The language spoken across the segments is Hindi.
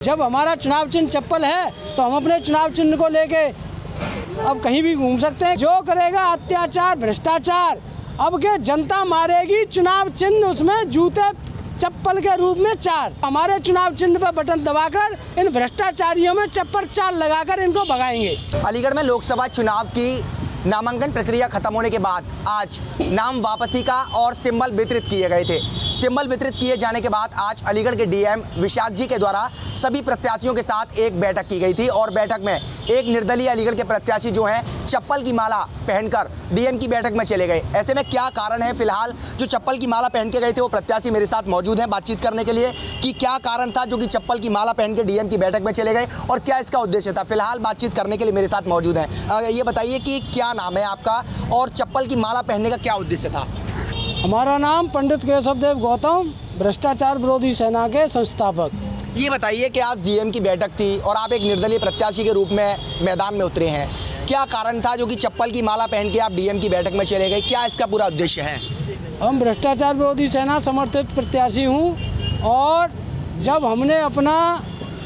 जब हमारा चुनाव चिन्ह चप्पल है तो हम अपने चुनाव चिन्ह को लेके अब कहीं भी घूम सकते हैं। जो करेगा अत्याचार भ्रष्टाचार, अब के जनता मारेगी चुनाव चिन्ह, उसमें जूते चप्पल के रूप में 4। हमारे चुनाव चिन्ह पर बटन दबाकर इन भ्रष्टाचारियों में चप्पल 4 लगाकर इनको भगाएंगे। अलीगढ़ में लोकसभा चुनाव की नामांकन प्रक्रिया खत्म होने के बाद आज नाम वापसी का और सिंबल वितरित किए गए थे। सिंबल वितरित किए जाने के बाद आज अलीगढ़ के डीएम विशाख जी के द्वारा सभी प्रत्याशियों के साथ एक बैठक की गई थी और बैठक में एक निर्दलीय अलीगढ़ के प्रत्याशी जो हैं चप्पल की माला पहनकर डीएम की बैठक में चले गए। ऐसे में क्या कारण है, फिलहाल जो चप्पल की माला पहन के गए थे वो प्रत्याशी मेरे साथ मौजूद हैं बातचीत करने के लिए कि क्या कारण था जो कि चप्पल की माला पहन के डीएम की बैठक में चले गए और क्या इसका उद्देश्य था। फिलहाल बातचीत करने के लिए मेरे साथ मौजूद हैं। ये बताइए कि क्या नाम है आपका और चप्पल की माला पहनने का क्या उद्देश्य था। हमारा नाम पंडित केशवदेव गौतम, भ्रष्टाचार विरोधी सेना के संस्थापक। ये बताइए कि आज डीएम की बैठक थी और आप एक निर्दलीय प्रत्याशी के रूप में मैदान में उतरे हैं, क्या कारण था जो कि चप्पल की माला पहन के आप डीएम की बैठक में चले गए, क्या इसका पूरा उद्देश्य है। हम भ्रष्टाचार विरोधी सेना समर्थित प्रत्याशी हूँ और जब हमने अपना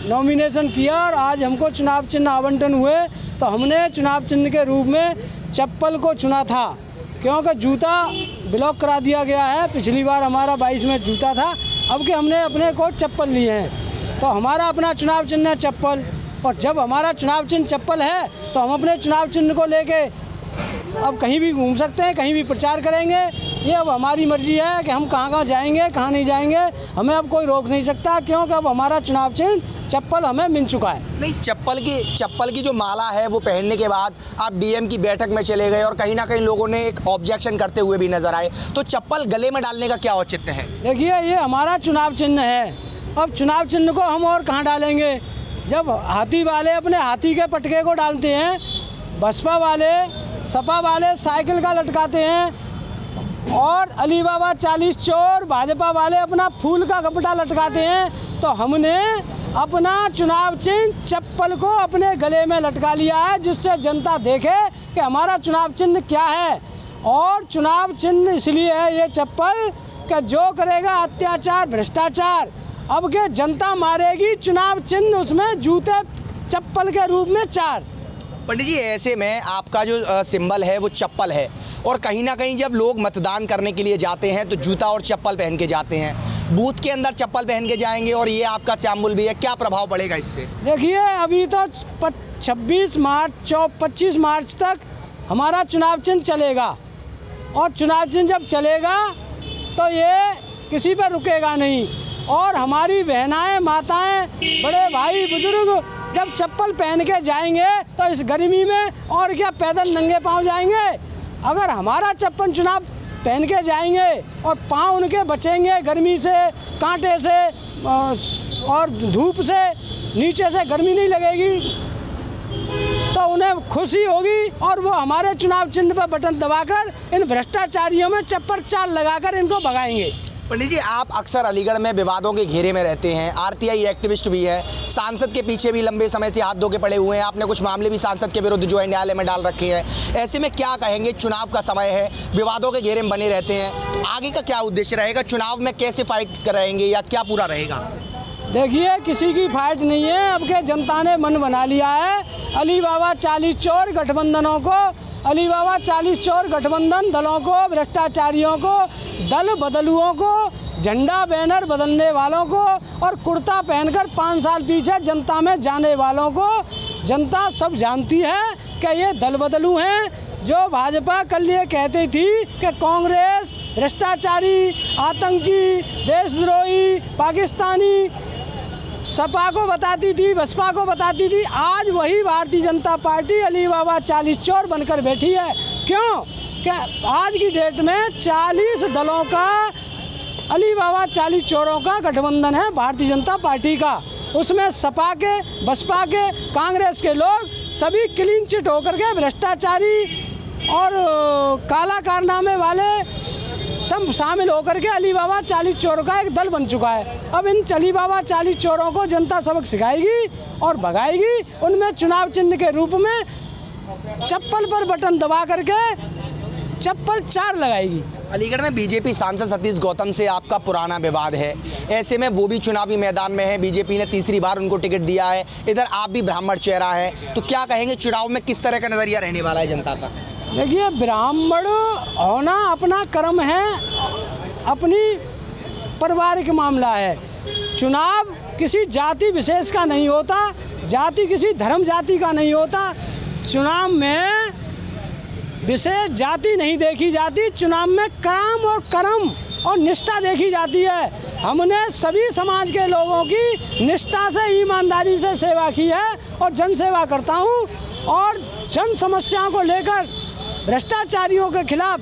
नॉमिनेशन किया और आज हमको चुनाव चिन्ह आवंटन हुए तो हमने चुनाव चिन्ह के रूप में चप्पल को चुना था, क्योंकि जूता ब्लॉक करा दिया गया है। पिछली बार हमारा 22 में जूता था, अब के हमने अपने को चप्पल लिए हैं तो हमारा अपना चुनाव चिन्ह है चप्पल। और जब हमारा चुनाव चिन्ह चप्पल है तो हम अपने चुनाव चिन्ह को लेके अब कहीं भी घूम सकते हैं, कहीं भी प्रचार करेंगे। ये अब हमारी मर्जी है कि हम कहाँ कहाँ जाएंगे, कहाँ नहीं जाएंगे, हमें अब कोई रोक नहीं सकता, क्योंकि अब हमारा चुनाव चिन्ह चप्पल हमें मिल चुका है। नहीं, चप्पल की जो माला है वो पहनने के बाद आप डीएम की बैठक में चले गए और कहीं ना कहीं लोगों ने एक ऑब्जेक्शन करते हुए भी नजर आए, तो चप्पल गले में डालने का क्या औचित्य है। देखिए, ये हमारा चुनाव चिन्ह है, अब चुनाव चिन्ह को हम और कहाँ डालेंगे। जब हाथी वाले अपने हाथी के पटके को डालते हैं, बसपा वाले सपा वाले साइकिल का लटकाते हैं और अली बाबा 40 चोर भाजपा वाले अपना फूल का कपड़ा लटकाते हैं, तो हमने अपना चुनाव चिन्ह चप्पल को अपने गले में लटका लिया है, जिससे जनता देखे कि हमारा चुनाव चिन्ह क्या है। और चुनाव चिन्ह इसलिए है ये चप्पल कि जो करेगा अत्याचार भ्रष्टाचार, अब के जनता मारेगी चुनाव चिन्ह, उसमें जूते चप्पल के रूप में 4। पंडित जी, ऐसे में आपका जो सिंबल है वो चप्पल है और कहीं ना कहीं जब लोग मतदान करने के लिए जाते हैं तो जूता और चप्पल पहन के जाते हैं, बूथ के अंदर चप्पल पहन के जाएंगे और ये आपका सिंबल भी है, क्या प्रभाव पड़ेगा इससे। देखिए, अभी तो 25 मार्च तक हमारा चुनाव चिन्ह चलेगा और चुनाव चिन्ह जब चलेगा तो ये किसी पर रुकेगा नहीं। और हमारी बहनाएं, माताएं, बड़े भाई बुजुर्ग जब चप्पल पहन के जाएंगे तो इस गर्मी में और क्या पैदल नंगे पांव जाएंगे। अगर हमारा चप्पल चुनाव पहन के जाएंगे और पांव उनके बचेंगे गर्मी से, कांटे से और धूप से, नीचे से गर्मी नहीं लगेगी, तो उन्हें खुशी होगी और वो हमारे चुनाव चिन्ह पर बटन दबाकर इन भ्रष्टाचारियों में चप्पल 4 लगाकर इनको भगाएंगे। पंडित जी, आप अक्सर अलीगढ़ में विवादों के घेरे में रहते हैं, आरटीआई एक्टिविस्ट भी हैं, सांसद के पीछे भी लंबे समय से हाथ धो के पड़े हुए हैं, आपने कुछ मामले भी सांसद के विरुद्ध जो है न्यायालय में डाल रखे हैं। ऐसे में क्या कहेंगे, चुनाव का समय है, विवादों के घेरे में बने रहते हैं, तो आगे का क्या उद्देश्य रहेगा, चुनाव में कैसे फाइट करेंगे या क्या पूरा रहेगा। देखिए, किसी की फाइट नहीं है, अब के जनता ने मन बना लिया है। अली बाबा 40 चोर गठबंधनों को, अली बाबा 40 चोर गठबंधन दलों को, भ्रष्टाचारियों को, दल बदलुओं को, झंडा बैनर बदलने वालों को और कुर्ता पहनकर 5 साल पीछे जनता में जाने वालों को जनता सब जानती है कि ये दल बदलू हैं। जो भाजपा कल ये कहती थी कि कांग्रेस भ्रष्टाचारी, आतंकी, देशद्रोही, पाकिस्तानी, सपा को बताती थी, बसपा को बताती थी, आज वही भारतीय जनता पार्टी अली बाबा 40 चोर बनकर बैठी है। क्यों? कि आज की डेट में 40 दलों का, अली बाबा 40 चोरों का गठबंधन है भारतीय जनता पार्टी का। उसमें सपा के, बसपा के, कांग्रेस के लोग सभी क्लीन चिट होकर के भ्रष्टाचारी और काला कारनामे वाले सब शामिल होकर के अली बाबा 40 चोरों का एक दल बन चुका है। अब इन अली बाबा 40 चोरों को जनता सबक सिखाएगी और भगाएगी। उनमें चुनाव चिन्ह के रूप में चप्पल पर बटन दबा करके चप्पल 4 लगाएगी। अलीगढ़ में बीजेपी सांसद सतीश गौतम से आपका पुराना विवाद है, ऐसे में वो भी चुनावी मैदान में है, बीजेपी ने तीसरी बार उनको टिकट दिया है, इधर आप भी ब्राह्मण चेहरा है, तो क्या कहेंगे चुनाव में किस तरह का नज़रिया रहने वाला है जनता का? देखिए, ब्राह्मण होना अपना कर्म है, अपनी पारिवारिक मामला है। चुनाव किसी जाति विशेष का नहीं होता, जाति किसी धर्म जाति का नहीं होता। चुनाव में विशेष जाति नहीं देखी जाती, चुनाव में काम और कर्म और निष्ठा देखी जाती है। हमने सभी समाज के लोगों की निष्ठा से, ईमानदारी से सेवा की है और जन सेवा करता हूँ और जन समस्याओं को लेकर भ्रष्टाचारियों के खिलाफ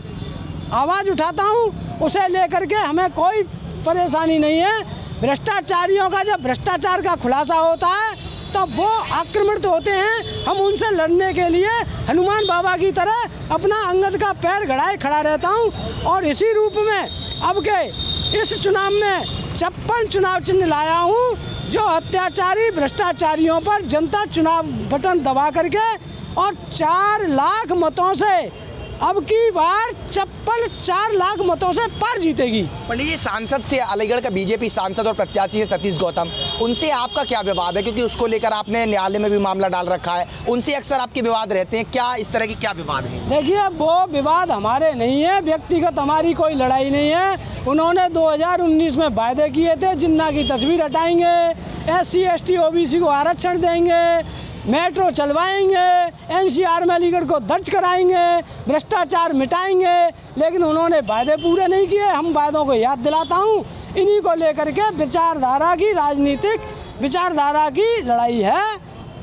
आवाज़ उठाता हूँ। उसे लेकर के हमें कोई परेशानी नहीं है। भ्रष्टाचारियों का जब भ्रष्टाचार का खुलासा होता है तब वो आक्रमण होते हैं। हम उनसे लड़ने के लिए हनुमान बाबा की तरह अपना अंगद का पैर गड़ाए खड़ा रहता हूं और इसी रूप में अब के इस चुनाव में 56 चुनाव चिन्ह लाया हूं, जो अत्याचारी भ्रष्टाचारियों पर जनता चुनाव बटन दबा करके और 4 लाख मतों से अब की बार 4 लाख मतों से पार जीतेगी। पंडित जी, सांसद से अलीगढ़ का बीजेपी सांसद और प्रत्याशी है सतीश गौतम, उनसे आपका क्या विवाद है? क्योंकि उसको लेकर आपने न्यायालय में भी मामला डाल रखा है, उनसे अक्सर आपके विवाद रहते हैं, क्या इस तरह की क्या विवाद है? देखिए, वो विवाद हमारे नहीं है, व्यक्तिगत हमारी कोई लड़ाई नहीं है। उन्होंने 2019 में वायदे किए थे जिन्ना की तस्वीर हटाएंगे, SC ST OBC को आरक्षण देंगे, मेट्रो चलवाएंगे, NCR में अलीगढ़ को दर्ज कराएंगे, भ्रष्टाचार मिटाएंगे, लेकिन उन्होंने वायदे पूरे नहीं किए। हम वायदों को याद दिलाता हूँ। इन्हीं को लेकर के विचारधारा की, राजनीतिक विचारधारा की लड़ाई है।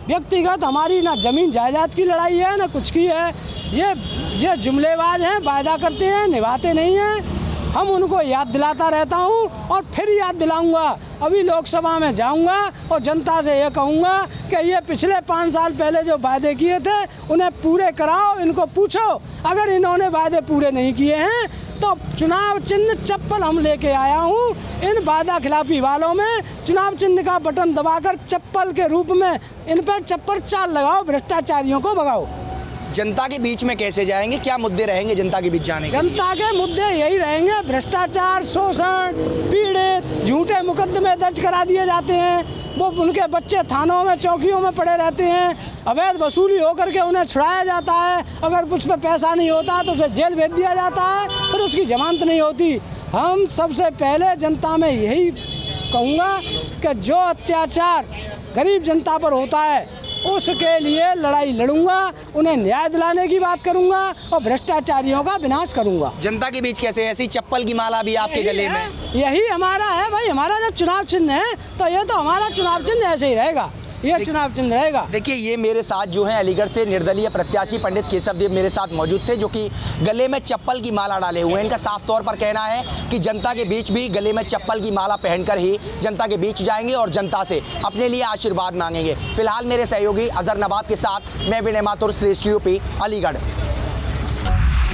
व्यक्तिगत हमारी ना जमीन जायदाद की लड़ाई है ना कुछ की है। ये जुमलेबाज हैं, वायदा करते हैं, निभाते नहीं हैं। हम उनको याद दिलाता रहता हूं और फिर याद दिलाऊंगा। अभी लोकसभा में जाऊंगा और जनता से ये कहूंगा कि ये पिछले 5 साल पहले जो वायदे किए थे उन्हें पूरे कराओ। इनको पूछो, अगर इन्होंने वायदे पूरे नहीं किए हैं तो चुनाव चिन्ह चप्पल हम लेके आया हूँ। इन वादा खिलाफी वालों में चुनाव चिन्ह का बटन दबाकर चप्पल के रूप में इन पर चप्पल चाल लगाओ, भ्रष्टाचारियों को भगाओ। जनता के बीच में कैसे जाएंगे, क्या मुद्दे रहेंगे जनता के बीच जाने के? जनता के मुद्दे यही रहेंगे, भ्रष्टाचार, शोषण, पीड़ित, झूठे मुकदमे दर्ज करा दिए जाते हैं, वो उनके बच्चे थानों में, चौकियों में पड़े रहते हैं, अवैध वसूली होकर के उन्हें छुड़ाया जाता है, अगर उस पर पैसा नहीं होता तो उसे जेल भेज दिया जाता है, फिर उसकी जमानत नहीं होती। हम सबसे पहले जनता में यही कहूँगा कि जो अत्याचार गरीब जनता पर होता है उसके लिए लड़ाई लड़ूंगा, उन्हें न्याय दिलाने की बात करूंगा और भ्रष्टाचारियों का विनाश करूंगा। जनता के बीच कैसे? ऐसी चप्पल की माला भी आपके गले में? यही हमारा है भाई, हमारा जब चुनाव चिन्ह है तो ये तो हमारा चुनाव चिन्ह ऐसे ही रहेगा, ये चुनाव चिन्ह रहेगा। देखिए, ये मेरे साथ जो हैं अलीगढ़ से निर्दलीय प्रत्याशी पंडित केशव देव मेरे साथ मौजूद थे, जो कि गले में चप्पल की माला डाले हुए हैं। इनका साफ तौर पर कहना है कि जनता के बीच भी गले में चप्पल की माला पहनकर ही जनता के बीच जाएंगे और जनता से अपने लिए आशीर्वाद मांगेंगे। फिलहाल मेरे सहयोगी अजहर नवाब के साथ मैं विनय माथुर, श्रेष्ठ यूपी, अलीगढ़।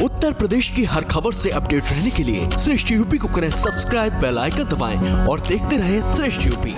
उत्तर प्रदेश की हर खबर से अपडेट रहने के लिए श्रेष्ठ यूपी को करें सब्सक्राइब, बेल आइकन दबाएं और देखते रहें श्रेष्ठ यूपी।